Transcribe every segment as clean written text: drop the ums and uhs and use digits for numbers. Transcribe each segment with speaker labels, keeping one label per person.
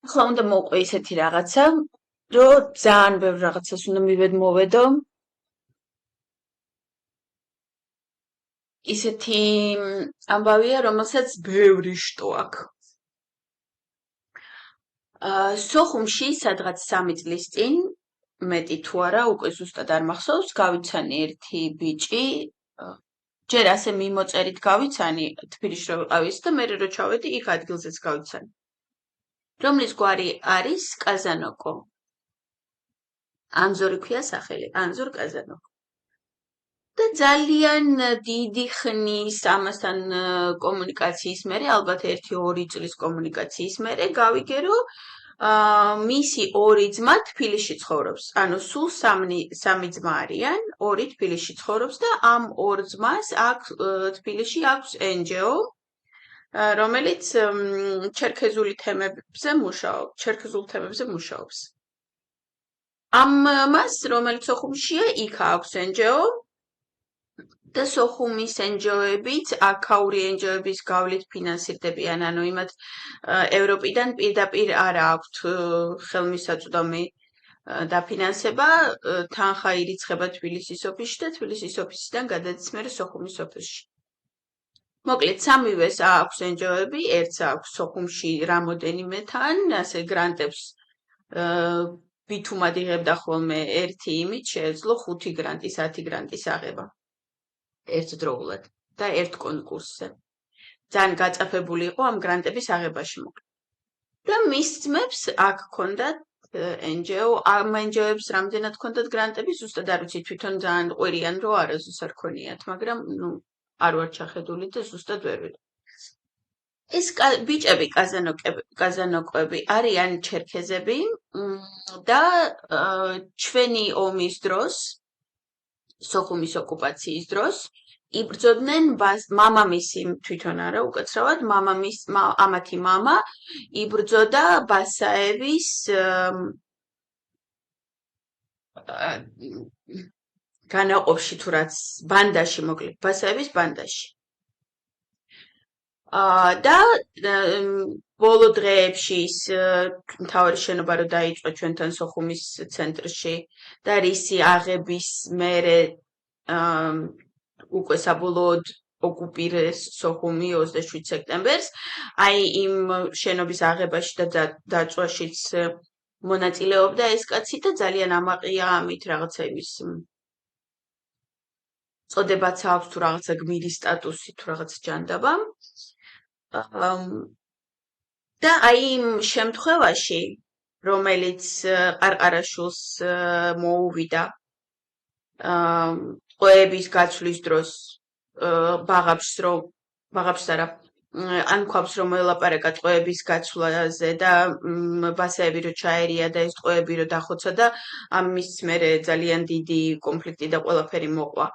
Speaker 1: ახლა უნდა მოვყვე ისეთი რაღაცა, რომ ძალიან ბევრ რაღაცას უნდა მივედმოვედო. ისეთი ამბავია, რომელსაც ბევრი შტო აქვს. სოხუმში სადღაც 3 წლის წინ, მეტი თუ არა, უკვე ზუსტად არ მახსოვს, გავიცანი ერთი ბიჭი, ჯერ ასე მიმოწერით გავიცანი, თბილისში რო ვიყავი ის და მერე რო ჩავედი, იქ ადგილზეც გავიცანი. რომლის გვარი არის კაზანოკო. ანზორი ქვია სახელი, ანზორ კაზანოკო. და ძალიან დიდი ხნის ამასთან კომუნიკაციის მერე, ალბათ 1-2 წლის კომუნიკაციის მერე გავიგე, რომ მისი 2 ძმა თბილისში ცხოვრობს. ანუ სულ 3 ძმა არიან, 2 თბილისში ცხოვრობს და ამ 2 ძმას თბილისში აქვს NGO, რომელიც ჩერქეზულ თემებზე მუშაობს. ამას, რომელიც სოხუმშია, იქ აქვს NGO და სოხუმის NGO-ებით, აქაური NGO-ების გავლით ფინანსირდებიან, ანუ იმათ ევროპიდან პირდაპირ არ აქვთ ხელმისაწვდომი დაფინანსება, თანხა ირიცხება თბილისის ოფისში და თბილისის ოფისიდან გადადის მერე სოხუმის ოფისში. მოკლედ, სამივეს აქვს NGO-ები, ერთს აქვს სოხუმში რამოდენიმეთან, ასე გრანტებს ბითუმად იღებდა ხოლმე ერთი იმით, შეეძლო 5 გრანტის, 10 გრანტის აღება. ერთდროულად და ერთ კონკურსზე. ძალიან გაწაფებული იყო ამ გრანტების აღებაში მოკლედ. და მის ძმებს აქ ჰქონდათ NGO, ამ NGO-ებს რამდენად ჰქონდათ გრანტები, ზუსტად არ ვიცი, თვითონ ძალიან ყვირიან, რომ არასდროს არ ქონიათ, მაგრამ არ ვარ ჩახედული და ზუსტად ვერ ვიცი. ეს ბიჭები კაზანოკოები არიან ჩერქეზები და ჩვენი ომის დროს, სოხუმის ოკუპაციის დროს, იბრძოდნენ მამამისი თვითონ არა, უკაცრავად, ამათი მამა იბრძოდა ბასაევის განაყოფში თუ რაც ბანდაში მოკლედ, ბასაევის ბანდაში. და ბოლო დღეებში ის მთავარი შენობა რო დაიწყო ჩვენთან სოხუმის ცენტრში და რისი აღების მერე უკვე საბოლოოდ ოკუპირეს სოხუმი 27 სექტემბერს, აი იმ შენობის აღებაში და დაწვაშიც მონაწილეობდა ეს კაცი და ძალიან ამაყია ამით რაღაცა იმის წოდებაც აქვს თუ რაღაცა გმირის სტატუსი თუ რაღაც ჯანდაბა. და აი იმ შემთხვევაში, რომელიც ყარყარაშვილს მოუვიდა ტყვეების გაცვლის დროს ბაღაფშს არა, ან ქვაბს რომ ელაპარაკა ტყვეების გაცვლაზე და ბასაები რო ჩაერია და ეს ტყვეები რო დახოცა და ამის მერე ძალიან დიდი კონფლიქტი და ყველაფერი მოყვა.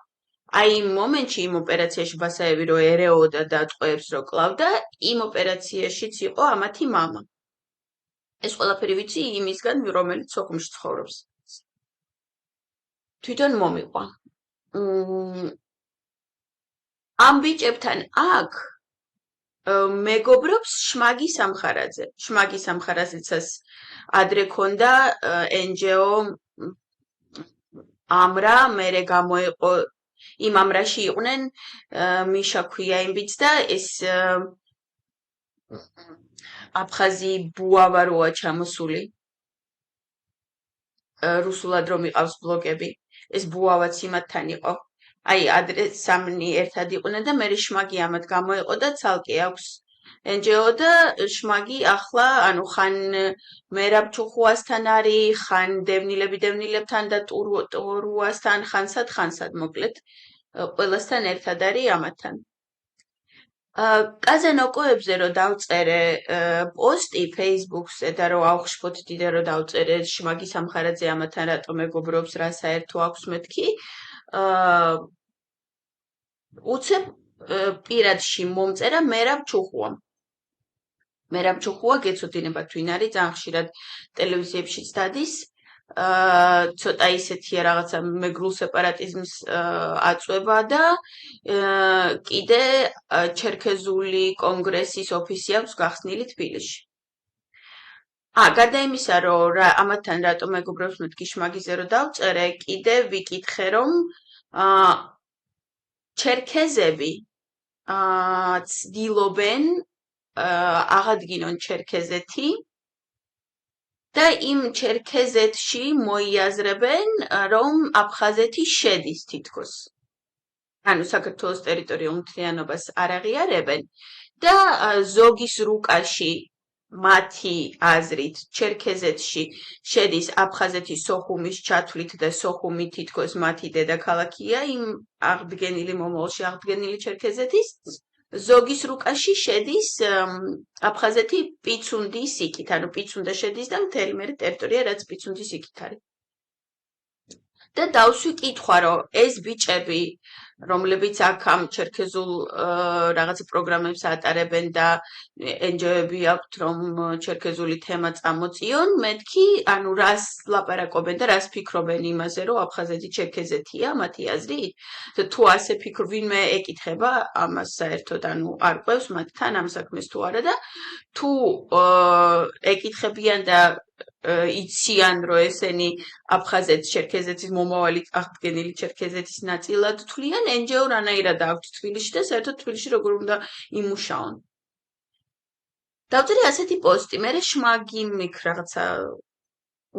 Speaker 1: აი იმ მომენტში, იმ ოპერაციაში ბასაები რო ერეოდა და ტყვეებს რო კლავდა, იმ ოპერაციაშიც იყო ამათი მამა. ეს ყველაფერი ვიცი იმისგან, რომელიც სოხუმში ცხოვრობს. თვითონ მომიყვა. ამ ბიჭებთან აქ მეგობრობს შმაგი სამხარაძე. შმაგი სამხარაძეცას ადრე ქონდა NGO ამრა, მერე გამოიყო იმ ამრაში იყვნენ მიშა ქვია იმ ბიჭს და ეს აფხაზი ბუავა როა ჩამოსული. რუსულად რომ იყავს ბლოგები. ეს ბუავაც იმათთან იყო. აი, ადრე 3 ერთად იყვნენ და მერე შმაგი ამათ გამოიყო და ცალკე აქვს NGO და შმაგი ახლა, ანუ ხან მერაბ ჩუხუასთან არის, ხან დევნილებთან და ტურუასთან, ხანსად მოკლედ, ყველასთან ერთად არის ამათთან. კაზანოკოებზე რო დავწერე პოსტი Facebook-ზე და რო ავხშფოთ დიდე რო დავწერე შმაგი სამხარაძე ამათთან რატო მეგობრობს, რა საერთო აქვს მეთქი, უცებ პირადში მომწერა მერაბ ჩუხუამ. მერაბ ჩუხუა გეცოდინებათ ვინ არის, ძალიან ხშირად ტელევიზიებშიც დადის. ცოტა ისეთია რაღაცა მეგრულ სეპარატიზმს აწვება და კიდე ჩერქეზული კონგრესის ოფისი აქვს გახსნილი თბილისში. გარდა იმისა, რომ ამათთან რატომ მეგობრებს მეთქი შმაგიზე რომ დავწერე, კიდე ვიკითხე, რომ ჩერქეზები ცდილობენ აღადგინონ ჩერქეზეთი და იმ ჩერქეზეთში მოიაზრებენ, რომ აფხაზეთი შედის თითქოს. ანუ საქართველოს ტერიტორიულ მთლიანობას არ აღიარებენ და ზოგის რუკაში მათი აზრით ჩერქეზეთში შედის აფხაზეთის სოხუმის ჩათვლით და სოხუმი თითქოს მათი დედაქალაქია იმ აღდგენილი მომავალში აღდგენილი ჩერქეზეთის ზოგის რუკაში შედის აფხაზეთი პიცუნდის იქით, ანუ პიცუნდა შედის და მთელი მერე ტერიტორია რაც პიცუნდის იქით არის. და დავსვი კითხვა, რომ ეს ბიჭები, რომლებიც აქ ამ ჩერქეზულ რაღაცა პროგრამებს ატარებენ და NGO-ები აქვთ, რომ ჩერქეზული თემა წამოწიონ, მეთქი, ანუ რას ლაპარაკობენ და რას ფიქრობენ იმაზე, რომ აფხაზეთი ჩერქეზეთია, მათი აზრით. თუ ასე ვინმე ეკითხება ამას საერთოდ, ანუ არ ყვევს მათთან ამ საქმეს თუ არა და თუ ეკითხებიან და იციან, რომ ესენი აფხაზეთს ჩერქეზეთის მომავალი აღდგენილი ჩერქეზეთის ნაწილად თვლიან, NGO რანაირად აქვთ თბილისში და საერთოდ თბილისში როგორ უნდა იმუშაონ. დავწერე ასეთი პოსტი, მერე შმაგიმ იქ რაღაცა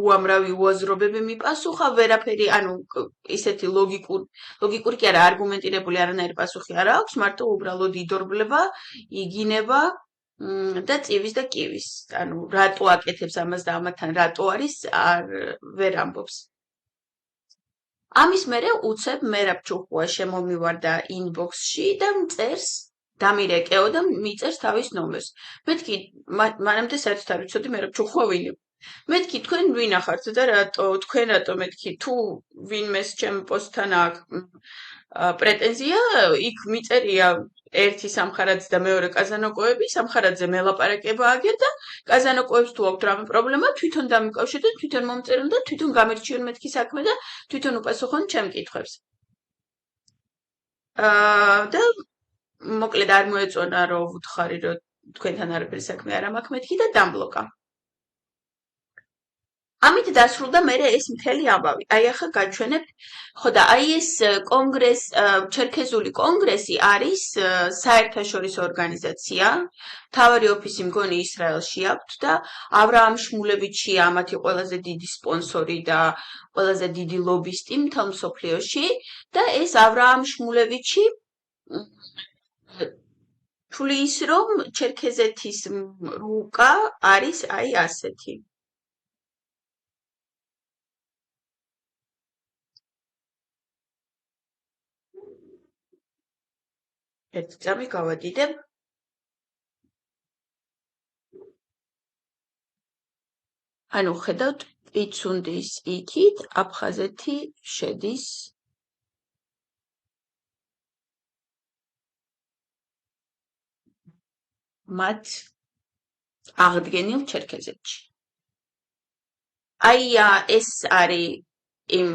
Speaker 1: უამრავი უაზრობები მიპასუხა, ვერაფერი, ანუ ისეთი ლოგიკური კი არა, არგუმენტირებული არანაირი პასუხი არ აქვს, მარტო უბრალოდ იდორბლება, იგინება და წივის და კივის. ანუ რატო აკეთებს ამას და ამათთან რატო არის, ვერ ამბობს. ამის მერე უცებ მერაბ ჩუხუა შემომივარდა ინბოქსში და მწერს დამირეკეო და მიწერს თავის ნომერს. მეთქი, მანამდე საერთოდ არ ვიცოდი მერაბ ჩუხუა ვინ იყო. მეთქი, თქვენ ვინ ახართ და თქვენ რატო მეთქი, თუ ვინმეს ჩემ პოსტთან აქვს პრეტენზია, იქ მიწერია ერთი სამხარაძე და მეორე კაზანოკოები, სამხარაძე მელაპარაკება აგერ და კაზანოკოებს თუ აქვთ რამე პრობლემა, თვითონ დამიკავშირდეთ, თვითონ მომწერონ და თვითონ გამერჩიონ მეთქი საქმე და თვითონ უპასუხონ ჩემ კითხვებს. და მოკლედ არ მოეწონა რომ ვუთხარი რომ თქვენთან არაფერი საქმე არ მაქვს მეთქი და დამბლოკა. ამით დასრულდა მერე ეს მთელი ამბავი. აი ახლა გაჩვენებთ, ხო და აი ეს ჩერქეზული კონგრესი არის საერთაშორისო ორგანიზაცია. მთავარი ოფისი მგონი ისრაელში აქვთ და ავრაამ შმულევიჩია ამათი ყველაზე დიდი სპონსორი და ყველაზე დიდი ლობისტი მთელ მსოფლიოში და ეს ავრაამ შმულევიჩი თulis რომ ჩერქეზეთის რუკა არის აი ასეთი. ერთი წამი გავადიდებ. ანუ ხედავთ პიცუნდის იქით აფხაზეთი შედის მათ აღდგენილ ჩერქეზეთში. აი ეს არის იმ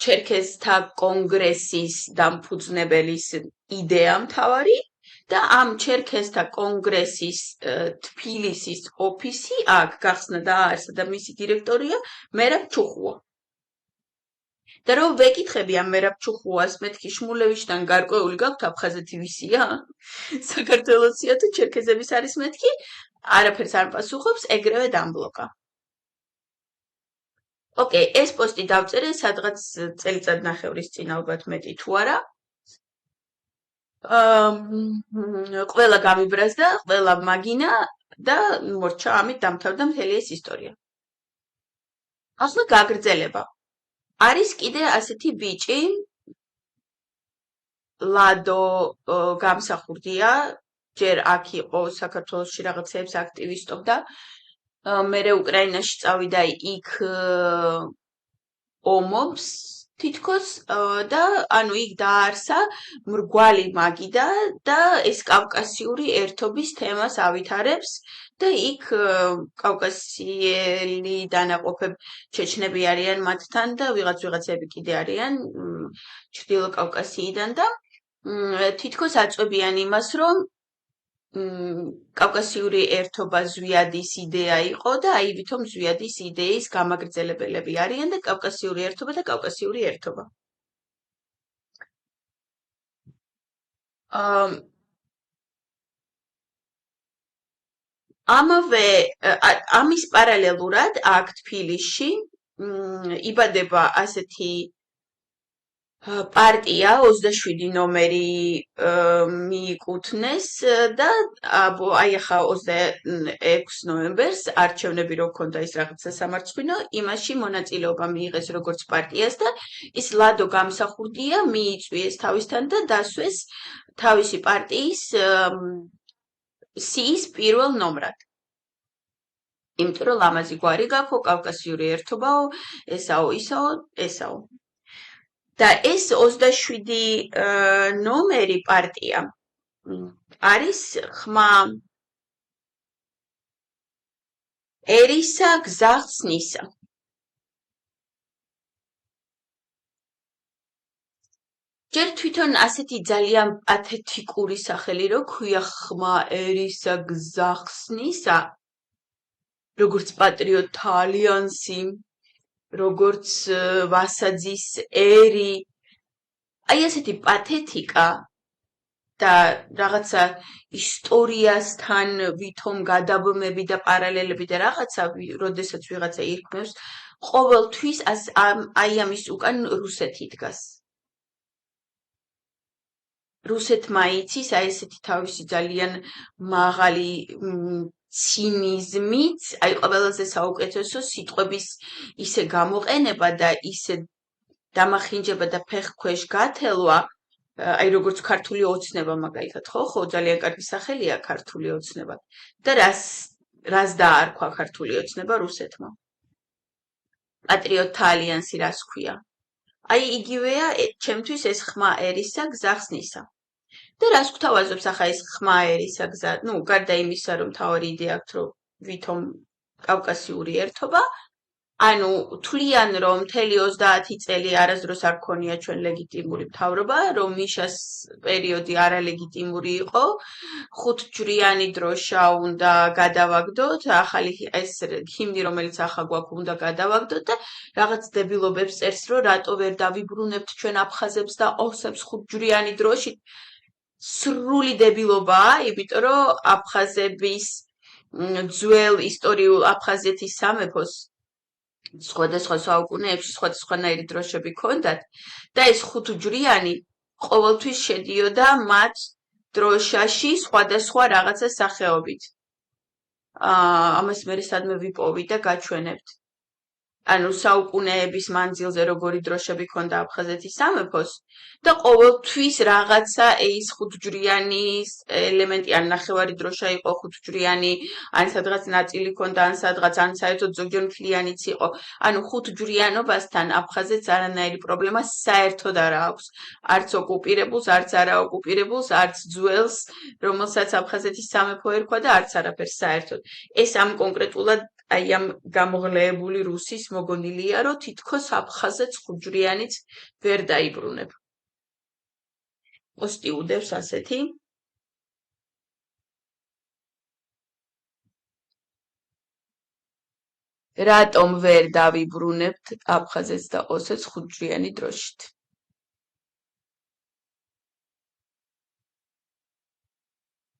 Speaker 1: ჩერქეზთა კონგრესის დამფუძნებელის იდეა მთავარი და ამ ჩერქეზთა კონგრესის თბილისის ოფისი აქ გახსნა დააარსა და მისი დირექტორია მერაბ ჩუხუა. და რომ ვეკითხები ამ მერაბ ჩუხუას მეთქი შმულევიჩთან გარკვეული გაქვთ აფხაზეთი ვისია? საქართველოსია თუ ჩერქეზების არის მეთქი? არაფერს არ პასუხობს, ეგრევე დამბლოკა. ოკეი, ეს პოსტი დავწერე სადღაც წელიწად ნახევრის წინ ალბათ მეტი თუ არა. ყველა გამიბრაზდა, ყველა მაგინა და მორჩა ამით დამთავრდა მთელი ეს ისტორია. ახლა გაგრძელება. არის კიდე ასეთი ბიჭი ლადო გამსახურდია, ჯერ აქ იყო საქართველოში რაღაცებს აქტივისტობდა, მერე უკრაინაში წავიდა იქ ომობს თითქოს და ანუ იქ დაარსა მრგვალი მაგიდა და ეს კავკასიური ერთობის თემას ავითარებს და იქ კავკასიელი დანაყოფები ჩეჩნები არიან მათთან და ვიღაცები კიდე არიან ჩრდილო კავკასიიდან და თითქოს აწვევიან იმას, რომ კავკასიური ერთობა ზვიადის იდეა იყო და აი ვითომ ზვიადის იდეის გამაგრძელებელები არიან და კავკასიური ერთობა და კავკასიური ერთობა. ამის პარალელურად აქ თბილისში იბადება ასეთი პარტია 27 ნომერი მიიკუთვნეს და აი ახლა 26 ნოემბერს არჩევნები რო ქონდა ის რაღაცა სამარცხვინო იმაში მონაწილეობა მიიღეს როგორც პარტიას და ის ლადო გამსახურდია მიიწვიეს თავისთან და დასვეს თავისი პარტიის სიის პირველ ნომრად. იმიტომ რომ ლამაზი გვარი გაქვო კავკასიური ერთობაო, ესაო, ისაო. და ეს 27 ნომერი პარტია არის ხმა ერისა გზა ხსნისა. ჯერ თვითონ ასეთი ძალიან პათეტიკური სახელი რო ქვია ხმა ერისა გზა ხსნისა, როგორც პატრიოტთა ალიანსი, როგორც ვასაძის ერი, აი ასეთი პათეტიკა და რაღაცა ისტორიასთან ვითომ გადაბმები და პარალელები და რაღაცა, როდესაც ვიღაცა ირქმევს, ყოველთვის აი ამის უკან რუსეთი დგას. რუსეთმა იცის აი ესეთი თავისი ძალიან მაღალი ცინიზმით, აი ყველაზე საუკეთესო სიტყვების ისე გამოყენება და ისე დამახინჯება და ფეხქვეშ გათელვა, აი როგორც ქართული ოცნება მაგალითად, ხო, ძალიან კარგი სახელია ქართული ოცნება. და რას დაარქვა ქართული ოცნება რუსეთმა? პატრიოტთა ალიანსი რას ქვია? აი იგივეა ჩემთვის ეს ხმა ერისა გზა ხსნისა. და რას გვთავაზობს ახლა ეს ხმა ერისა გზა? გარდა იმისა, რომ მთავარი იდეა აქვს, რომ ვითომ კავკასიური ერთობა, ანუ თვლიან, რომ მთელი 30 წელი არასდროს არ ქონია ჩვენ ლეგიტიმური მთავრობა, რომ მიშას პერიოდი არალეგიტიმური იყო, 5 ჯვრიანი დროშა უნდა გადავაგდოთ, ახალი ეს ჰიმნი, რომელიც ახლა გვაქვს, უნდა გადავაგდოთ და რაღაც დებილობებს წერს, რომ რატო ვერ დავიბრუნებთ ჩვენ აფხაზებს და ოსებს 5 ჯვრიანი დროშით. სრული დებილობაა, იმიტომ რომ აფხაზების ძველ ისტორიულ აფხაზეთის სამეფოს სხვადასხვა საუკუნეებში სხვადასხვანაირი დროშები ჰქონდათ და ეს 5 ჯვრიანი ყოველთვის შედიოდა მათ დროშაში სხვადასხვა რაღაცა სახეობით. ამას მე სადმე ვიპოვი და გაჩვენებთ. ანუ საუკუნეების მანძილზე როგორი დროშები ჰქონდა აფხაზეთის სამეფოს და ყოველთვის რაღაცა ეს 5 ჯვრიანი ელემენტი, ან ნახევარი დროშა იყო 5 ჯვრიანი, ან სადღაც ნაწილი ჰქონდა, ან სადღაც ან საერთოდ ზოგჯერ მთლიანიც იყო. ანუ 5 ჯვრიანობასთან აფხაზეთს არანაირი პრობლემა საერთოდ არ აქვს. არც ოკუპირებულს, არც არაოკუპირებულს, არც ძველს, რომელსაც აფხაზეთის სამეფო ერქვა და არც არაფერს საერთოდ. ეს ამ კონკრეტულად აი ამ გამოღლეებული რუსის მოგონილია, რომ თითქოს აფხაზეთს 5 ჯვრიანიც ვერ დაიბრუნებ. პოსტი უდევს ასეთი. რატომ ვერ დავიბრუნებთ აფხაზეთს და ოსეთს 5 ჯვრიანი დროშით?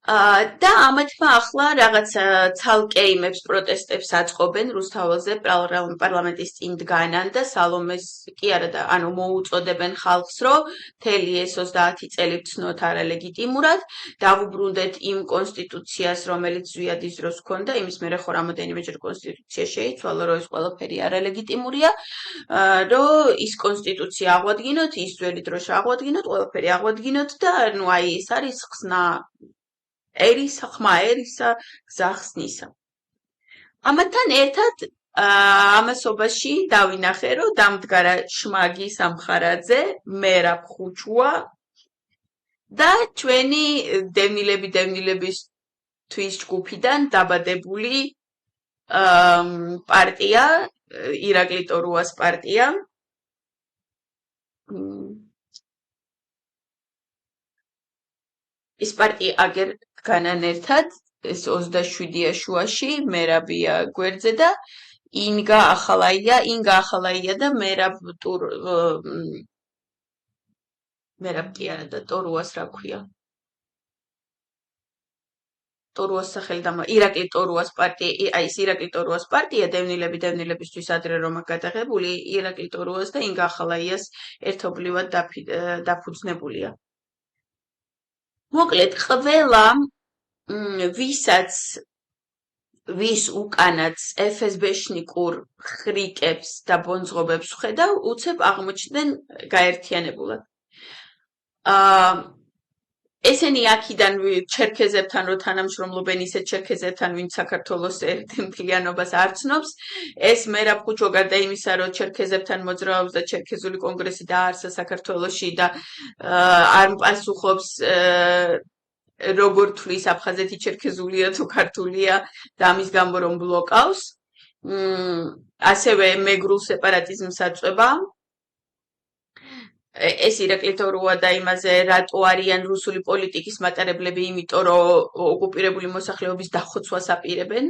Speaker 1: და ამათმა ახლა რაღაცა ცალკე იმებს პროტესტებს აწყობენ რუსთაველზე პარლამენტის წინ დგანან და სალომეს კი არა და ანუ მოუწოდებენ ხალხს, რომ მთელი ეს 30 წელი ვცნოთ არალეგიტიმურად, დავუბრუნდეთ იმ კონსტიტუციას, რომელიც ზვიადის დროს ჰქონდა, იმის მერე ხო რამოდენიმეჯერ კონსტიტუცია შეიცვალა, რომ ეს ყველაფერი არალეგიტიმურია, რომ ის კონსტიტუცია აღვადგინოთ, ის ძველი დროშა აღვადგინოთ, ყველაფერი აღვადგინოთ და ნუ აი ეს არის ხსნა ხმა ერისა გზა ხსნისა. ამათთან ერთად ამასობაში დავინახე, რომ დამდგარა შმაგი სამხარაძე, მერაბ ხუჩუა და ჩვენი დევნილებისთვის ჯგუფიდან დაბადებული პარტია, ირაკლი ტორუას პარტია. ეს პარტია აგერ განან ერთად ეს 27-ია შუაში, მერაბია გვერდზე და ინგა ახალაია და მერაბ კი არა და ტორუას რა ქვია? ტორუას სახელი და ირაკლი ტორუას პარტია, აი ეს ირაკლი ტორუას პარტია დევნილებისთვის ადრე რომ გადაღებული, ირაკლი ტორუას და ინგა ახალაიას ერთობლივად დაფუძნებულია. მოკლედ, ყველა ვის უკანაც FSB-შნიკურ ხრიკებს და ბონძღობებს ვხედავ, უცებ აღმოჩნდნენ გაერთიანებულად. ესენი აქიდან ჩერქეზებთან რო თანამშრომლობენ ისეთ ჩერქეზებთან, ვინც საქართველოს ერთმფლიანობას არ ცნობს, ეს მერაბ ხუჩო გარდა იმისა, რომ ჩერქეზებთან მოძრაობს და ჩერქეზული კონგრესი დააარსა საქართველოში და არ პასუხობს როგორ თვლის აფხაზეთი ჩერქეზულია თუ ქართულია და ამის გამო რომ ბლოკავს. ასევე მეგრულ სეპარატიზმს აწვება. ეს ირაკლი ტორუა და იმაზე რატო არიან რუსული პოლიტიკის მატარებლები, იმიტომ რომ ოკუპირებული მოსახლეობის დახოცვას აპირებენ.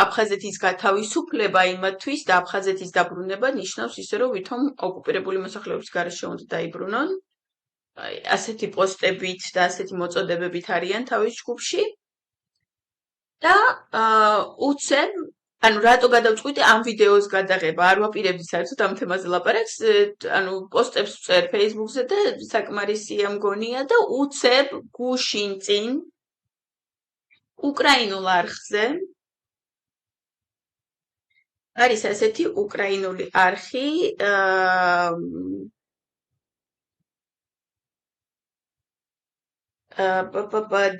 Speaker 1: აფხაზეთის გათავისუფლება იმათთვის და აფხაზეთის დაბრუნება ნიშნავს ისე, რომ ვითომ ოკუპირებული მოსახლეობის გარეშე უნდა დაიბრუნონ. ასეთი პოსტებით და ასეთი მოწოდებებით არიან თავის ჯგუფში. და უცებ ანუ რატო გადავწყვიტე ამ ვიდეოს გადაღება? არ ვაპირებდი საერთოდ ამ თემაზე ლაპარაკს, ანუ პოსტებს ვწერ Facebook-ზე და საკმარისია მგონია და უცებ გუშინ წინ უკრაინულ არხზე არის ასეთი უკრაინული არხი,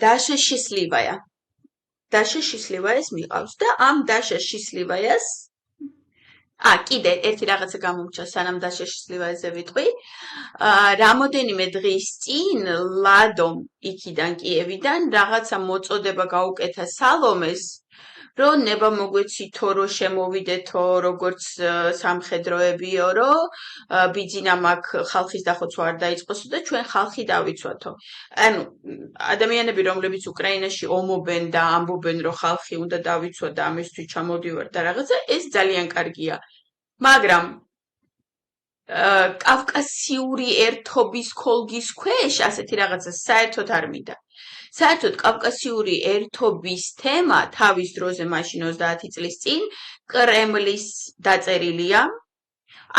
Speaker 1: დაშა შისლივაია. დაშა შისლივაიას მიყავს და ამ დაშა შისლივაიას კიდე ერთი რაღაცა გამომჩა სანამ დაშა შისლივაიაზე ვიტყვი. რამოდენიმე დღის წინ ლადომ იქიდან კიევიდან რაღაცა მოწოდება გაუკეთა სალომეს, რომ ნება მოგვეცითო, რომ შემოვიდეთო როგორც სამხედროებიო, რომ ბიძინამ აქ ხალხის დახოცვა არ დაიწყოსო და ჩვენ ხალხი დავიცვათო. ანუ ადამიანები, რომლებიც უკრაინაში ომობენ და ამბობენ, რომ ხალხი უნდა დავიცვა და ამისთვის ჩამოდივარ და რაღაცა, ეს ძალიან კარგია. მაგრამ კავკასიური ერთობის ქოლგის ქვეშ ასეთი რაღაცა საერთოდ არ მინდა. საერთოდ კავკასიური ერთობის თემა თავის დროზე მაშინ 30 წლის წინ კრემლის დაწერილია.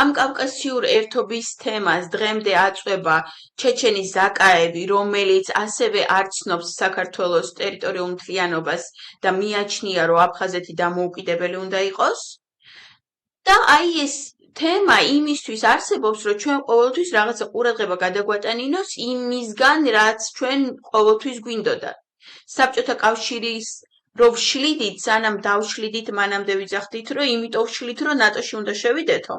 Speaker 1: ამ კავკასიურ ერთობის თემას დღემდე აწვება ჩეჩენი ზაკაევი, რომელიც ასევე არ ცნობს საქართველოს ტერიტორიულ მთლიანობას და მიაჩნია, რომ აფხაზეთი დამოუკიდებელი უნდა იყოს. და აი ეს თემა იმისთვის არსებობს, რომ ჩვენ ყოველთვის რაღაცა ყურადღება გადაგვატანინოს იმისგან, რაც ჩვენ ყოველთვის გვინდოდა. საბჭოთა კავშირის რო ვშლიდით, სანამ დავშლიდით, მანამდე ვიძახდით, რომ იმიტომ ვშლით, რომ ნატოში უნდა შევიდეთო.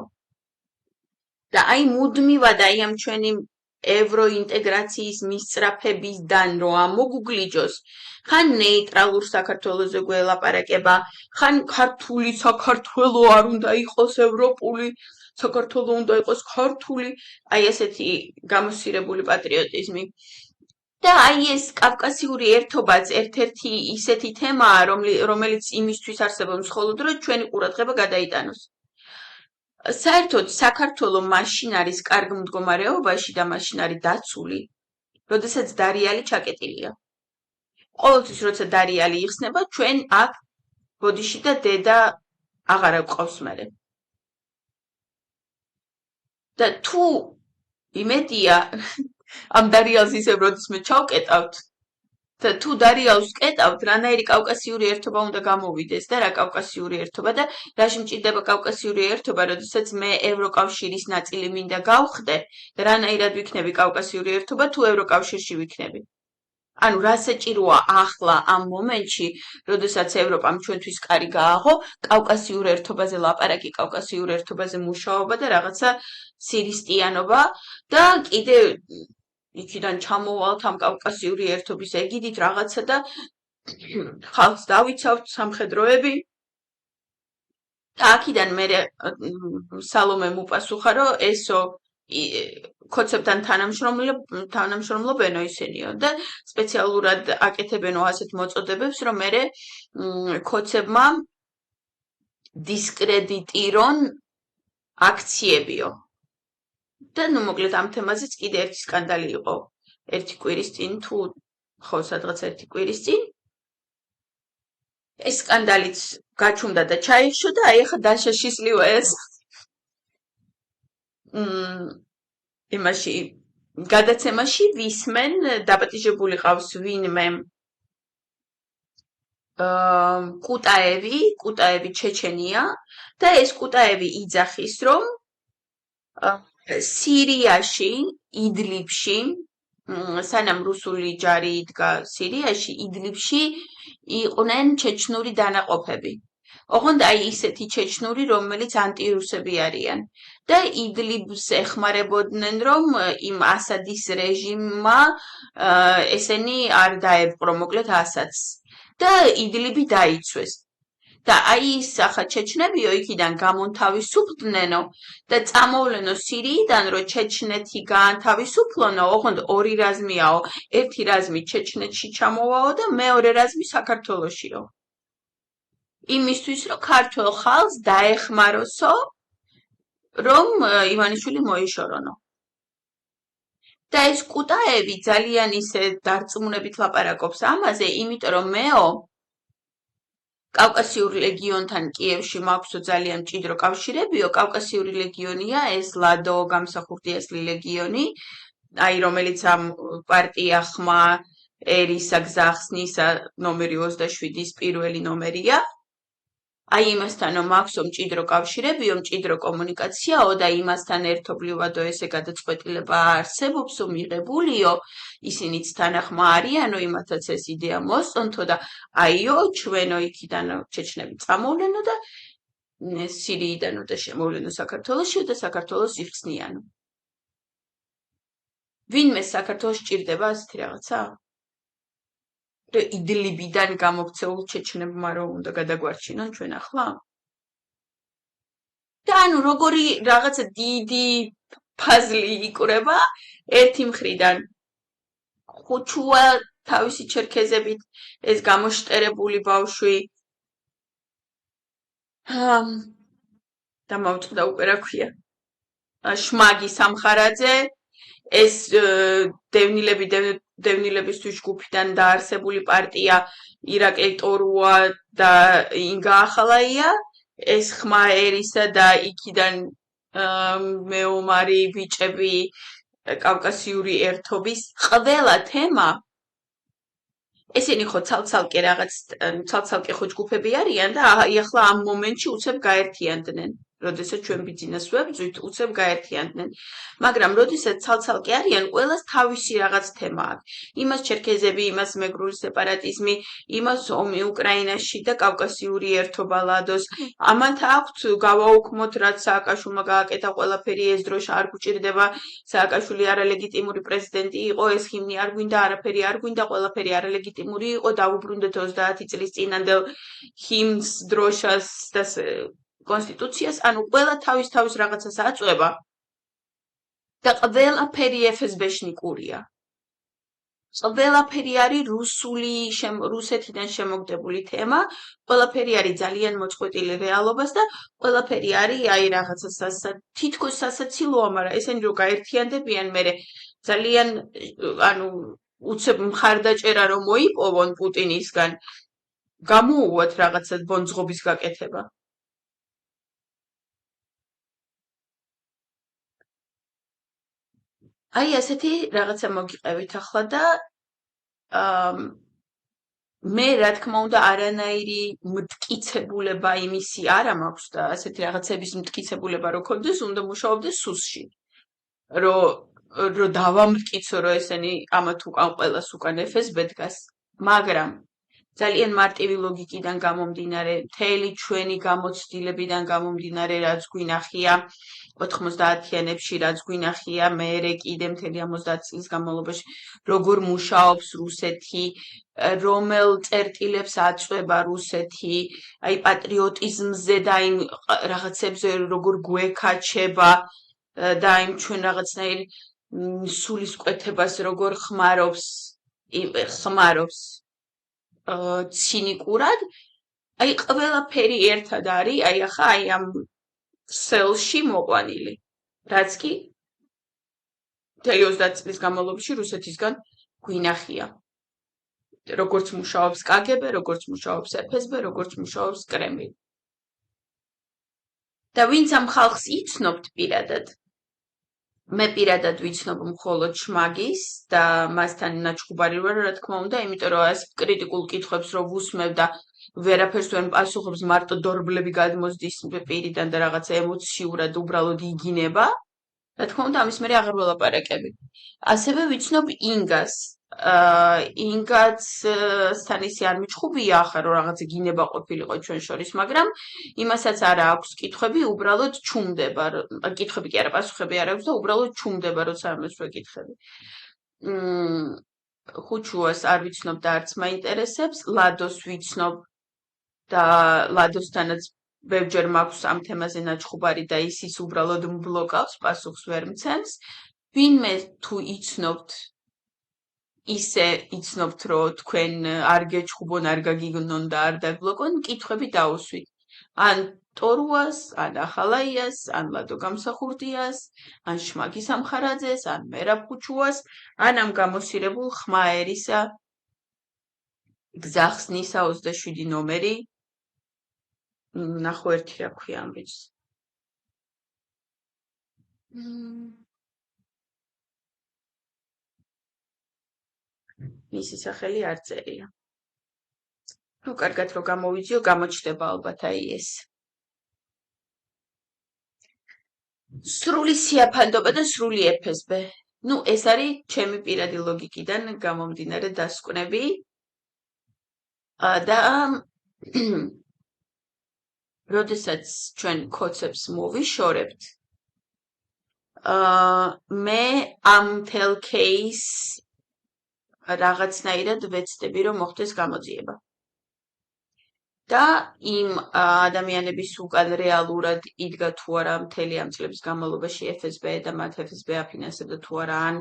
Speaker 1: და აი მუდმივად აი ამ ჩვენი ევროინტეგრაციის მისწრაფებისგან რო ამოგუგლიჯოს, ხან ნეიტრალურ საქართველოზე გველაპარაკება, ხან ქართული საქართველო არ უნდა იყოს ევროპული, საქართველო უნდა იყოს ქართული, აი ესეთი გამოსირებული პატრიოტიზმი. და აი ეს კავკასიური ერთობაც ერთ-ერთი ისეთი თემაა, რომელიც იმისთვის არსებობს მხოლოდ, რომ ჩვენი ყურადღება გადაიტანოს. საერთოდ საქართველო მაშინ არის კარგ მდგომარეობაში და მაშინ არის დაცული, როდესაც დარიალი ჩაკეტილია. ყოველთვის როცა დარიალი იხსნება, ჩვენ აქ ბოდიში და დედა აღარ გვყავს მერე. და თუ იმედია ამ დარიალს ისევ როდესაც ჩავკეტავთ და თუ დარიალს ვკეტავთ, რანაირი კავკასიური ერთობა უნდა გამოვიდეს და რა კავკასიური ერთობა და რაში მჭირდება კავკასიური ერთობა, როდესაც მე ევროკავშირის ნაწილი მინდა გავხდე და რანაირად ვიქნები კავკასიური ერთობა თუ ევროკავშირში ვიქნები. ანუ რა საჭიროა ახლა ამ მომენტში, როდესაც ევროპამ ჩვენთვის კარი გააღო, კავკასიურ ერთობაზე ლაპარაკი, კავკასიურ ერთობაზე მუშაობა და რაღაცა სირისტიანობა და კიდე იქიდან ჩამოვალთ ამ კავკასიური ერთობის ეგიდით რაღაცა და ხალხს დავიცავთ სამხედროები. და აქიდან მე სალომემ უპასუხა, რომ ესო ქოცებთან თანამშრომლობენო ისინიო და სპეციალურად აკეთებენო ასეთ მოწოდებებს, რომ მერე ქოცებმა დისკრედიტირონ აქციებიო. და ნუ მოკლედ ამ თემაზეც კიდე ერთი სკანდალი იყო ერთი კვირის წინ თუ ხო სადღაც ერთი კვირის წინ ეს სკანდალიც გაჩუმდა და ჩაიხშო და აი ახლა დაშაშისლივა ეს იმაში გადაცემაში ვისმენ დაპატიჟებული ყავს ვინმე კუტაევი ჩეჩენია და ეს კუტაევი იძახის რომ სირიაში იდლიბში სანამ რუსული ჯარი იდგა სირიაში იდლიბში იყვნენ ჩეჩნური დანაყოფები ოღონდ აი ისეთი ჩეჩნური რომელიც ანტირუსები არიან და იდლიბს ეხმარებოდნენ რომ იმ ასადის რეჟიმმა ესენი არ დაეპყრო მოკლედ ასადს და იდლიბი დაიცვეს და აი ის ახლა ჩეჩნებიო იქიდან გამონთავისუფლდნენო და წამოვლენო სირიიდან რომ ჩეჩნეთი გაანთავისუფლონო ოღონდ ორი რაზმიაო ერთი რაზმი ჩეჩნეთში ჩამოვაო და მეორე რაზმი საქართველოშიო იმისთვის რომ ქართველ ხალხს დაეხმაროსო რომ ივანიშვილი მოიშორონო და ეს კუტაევი ძალიან ისე დარწმუნებით ლაპარაკობს ამაზე იმიტომ რომ მეო კავკასიურ ლეგიონთან კიევში მაქვსო ძალიან მჭიდრო კავშირებიო კავკასიური ლეგიონია ეს ლადო გამსახურდიასლი ლეგიონი აი რომელიც ამ პარტია ხმა ერისა გზახსნისა ნომერი 27-ის პირველი ნომერია აი იმასთან რომ მაქვსო მჭიდრო კავშირებიო მჭიდრო კომუნიკაციაო და იმასთან ერთობლივადო ესე გადაწყვეტილება არსებობსო მიღებულიო ისინიც თანახმა არიანო იმათაც ეს იდეა მოსწონთო და აიო ჩვენო იქიდან ჩეჩნები წამოვლენო და სირიიდანო და შემოვლენო საქართველოსში და საქართველოს იხსნიანო ვინმე საქართველოს ჭირდება ასეთი რაღაცა იდლიბიდან გამოქცეულ ჩეჩნებმა რომ უნდა გადაგვარჩინონ ჩვენ ახლა და ანუ როგორი რაღაცა დიდი ფაზლი იკვრება ერთი მხრიდან ხუჩუა თავისი ჩერქეზებით ეს გამოშტერებული ბავშვი და მოვწყდა უკვე რა ქვია შმაგი სამხარაძე ეს დევნილებისთვის ჯგუფიდან დაარსებული პარტია ირაკლი ტორუა და ინგა ახალაია ეს ხმა ერისა და იქიდან მეომარი ბიჭები კავკასიური ერთობის ყველა თემა ესენი ხო ცალცალკე ხო ჯგუფები არიან და ახლა ამ მომენტში უცებ გაერთიანდნენ როდესაც ჩვენ ბიძინას ვებძვით უცებ გაერთიანდნენ მაგრამ როდესაც ცალცალკე არიან ყველას თავისი რაღაც თემა აქვს იმას ჩერქეზები იმას მეგრული სეპარატიზმი იმას ომი უკრაინაში და კავკასიური ერთობა ლადოს ამათ აქვთ გავაუქმოთ რაც სააკაშვილმა გააკეთა ყველაფერი ეს დროშა არ გვჭირდება სააკაშვილი არალეგიტიმური პრეზიდენტი იყო ეს ჰიმნი არ გვინდა არაფერი არ გვინდა ყველაფერი არალეგიტიმური იყო დავუბრუნდეთ 30 წლის წინანდელ ჰიმნს დროშას და კონსტიტუციას ანუ ყველა თავის რაღაცას აწვება და ყველაფერი FSB-შნიკურია ყველაფერი არის რუსეთიდან შემოგდებული თემა ყველაფერი არის ძალიან მოწყვეტილი რეალობას და ყველაფერი არის აი რაღაცა თითქოს სასაცილოა მაგრამ ესენი რო გაერთიანდებიან მე ძალიან ანუ უცებ მხარდაჭერა რომ მოიპოვონ პუტინისგან გამოუვათ რაღაცა ბონძღობის გაკეთება აი ასეთი რაღაცა მოგიყევით ახლა და მე რა თქმა უნდა არანაირი მტკიცებულება იმისი არა მაქვს და ასეთი რაღაცების მტკიცებულება რო ქონდეს უნდა მუშაობდე სუსში რომ დავამტკიცო რომ ესენი ამათ უკან ყველას უკან FSB დგას მაგრამ ძალიან მარტივი ლოგიკიდან გამომდინარე მთელი ჩვენი გამოცდილებიდან გამომდინარე რაც გვინახია 90-იანებში რაც გვინახია მე კიდე მთელი 50 წლის განმავლობაში როგორ მუშაობს რუსეთი რომელ წერტილებს აწვება რუსეთი აი პატრიოტიზმზე და იმ რაღაცებზე როგორ გვექაჩება და იმ ჩვენ რაღაცნაირ სულისკვეთებას როგორ ხმარობს ცინიკურად, აი ყველაფერი ერთად არის, აი ახლა აი ამ ქსელში მოყვანილი, რაც კი მთელი 30 წლის განმავლობაში რუსეთისგან გვინახია. როგორც მუშაობს კგბ, როგორც მუშაობს FSB, როგორც მუშაობს კრემლი. და ვინც ამ ხალხს იცნობთ პირადად, მე პირადად ვიცნობ მხოლოდ შმაგის და მასთან ნაჩხუბარი ვარ, რა თქმა უნდა, იმიტომ რომ ეს კრიტიკულ კითხვებს რო ვუსმევ და ვერაფერს ვერ პასუხობს, მარტო დორბლები გადმოსდის პირიდან და რაღაც ემოციურად უბრალოდ იგინება, რა თქმა უნდა, ამის მერე აღარ ველაპარაკები. ასევე ვიცნობ ინგას. ინგაც სთან ისე არ მიჩხუბია ახლა რომ რაღაც გინება ყოფილიყო ჩვენ შორის, მაგრამ იმასაც არა აქვს კითხვები, უბრალოდ ჩუმდება. კითხვები კი არა, პასუხები არ აქვს და უბრალოდ ჩუმდება, როცა ამას ვეკითხები. ხუჩუას არ ვიცნობ და არც მაინტერესებს, ლადოს ვიცნობ და ლადოსთანაც ბევრჯერ მაქვს ამ თემაზე ნაჩხუბარი და ის უბრალოდ მბლოკავს, პასუხს ვერ მცემს. ვინმე თუ იცნობთ ისე იცნობთ, რომ თქვენ არ გეჩხუბონ, არ გაგიგნონ და არ დაგბლოკონ, კითხვები დაუსვით. ან ტორუას, ან ახალაიას, ან ლადო გამსახურდიას, ან შმაგი სამხარაძეს, ან მერაბ ხუჩუას, ან ამ გამოსირებულ ხმაერისა გზახსნისა 27 ნომერი. ნახო ერთი რა ქვია ამ ბიჭს. მისი სახელი არ წერია. ნუ კარგად რომ გამოვიძიო, გამოჩნდება ალბათ აი ეს. სრული სიაფანდობა და სრული FSB. ნუ ეს არის ჩემი პირადი ლოგიკიდან გამომდინარე დასკვნები. და როდესაც ჩვენ კოცებს მოვიშორებთ, მე ამ მთელ кейს რაღაცნაირად ვეცდები, რომ მოხდეს გამოძიება. და იმ ადამიანების უკან რეალურად იდგა თუ არა მთელი ამ წლების განმავლობაში FSB და მათ FSB აფინანსებდა თუ არა, ან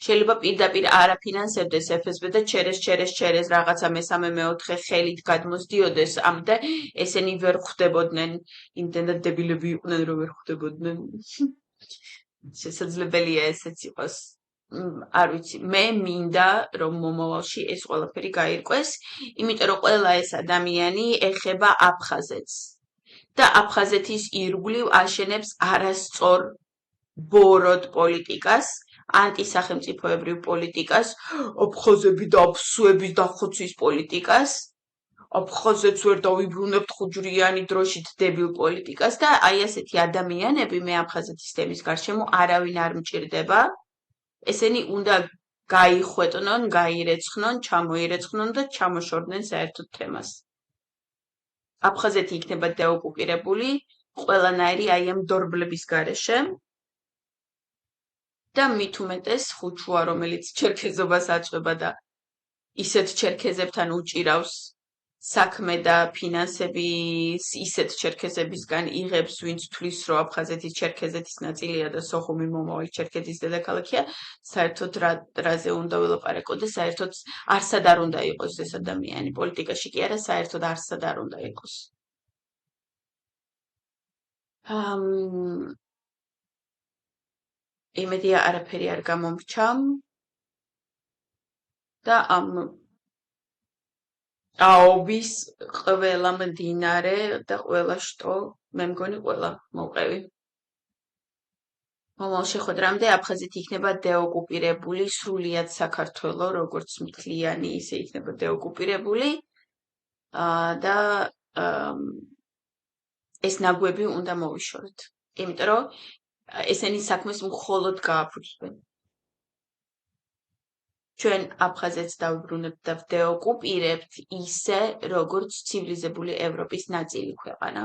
Speaker 1: შეიძლება პირდაპირ არ აფინანსებდეს FSB და ჩერეს რაღაცა მესამე მეოთხე ხელით გადმოსდიოდეს ამ და ესენი ვერ ხვდებოდნენ, იმდენად დებილები იყვნენ, რომ ვერ ხვდებოდნენ. შესაძლებელია ესეც იყოს. არ ვიცი, მე მინდა რომ მომავალში ეს ყველაფერი გაირკვეს, იმიტომ რომ ყველა ეს ადამიანი ეხება აფხაზეთს და აფხაზეთის ირგვლივ აშენებს არასწორ ბოროტ პოლიტიკას, ანტისახელმწიფოებრივ პოლიტიკას, აფხაზები და აფსუების დახოცვის პოლიტიკას, აფხაზეთს ვერ დავიბრუნებთ ხუჯრიანი დროშით დებილ პოლიტიკას და აი ასეთი ადამიანები მე აფხაზეთის თემის გარშემო არავინ არ მჭირდება. ესენი უნდა გაიხვეტნონ, გაირეცხნონ, ჩამოირეცხნონ და ჩამოშორდნენ საერთოდ თემას. აფხაზეთი იქნება დაოკუპირებული ყველანაირი აი ამ დორბლების გარეშე და მით უმეტეს ხუჩუა, რომელიც ჩერქეზობას აწვება და ისეთ ჩერქეზებთან უჭირავს საქმე და ფინანსები ისეთ ჩერქეზებისგან იღებს, ვინც თვლის, რომ აფხაზეთის ჩერქეზეთის ნაწილია და სოხუმი მომავალი ჩერქეზის დედაქალაქია, საერთოდ რაზე უნდა ველაპარაკო და საერთოდ არსად არ უნდა იყოს ეს ადამიანი. პოლიტიკაში კი არა, საერთოდ არსად არ უნდა იყოს. იმედია არაფერი არ გამომრჩა და ამ აობის ყველა მდინარე და ყველა შტო, მე მგონი ყველა მოვყევი. მომავალ შეხვედრამდე აფხაზეთი იქნება დეოკუპირებული, სრულიად საქართველო, როგორც მთლიანი, ისე იქნება დეოკუპირებული და ეს ნაგვები უნდა მოვიშოროთ. იმიტომ რომ ესენი საქმეს მხოლოდ გააფუძვენ. ჩვენ აფხაზეთს დავბრუნებთ და ვდეოკუპირებთ ისე, როგორც ცივილიზებული ევროპის ნაწილი ქვეყანა.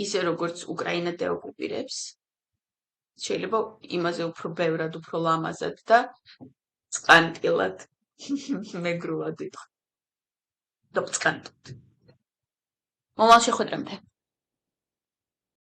Speaker 1: ისე, როგორც უკრაინა დეოკუპირებს. შეიძლება იმაზე უფრო ბევრად, უფრო ლამაზად და წყანტილად, მეგრულად იტყვი. და წყანტილად. მომავალ შეხვედრამდე.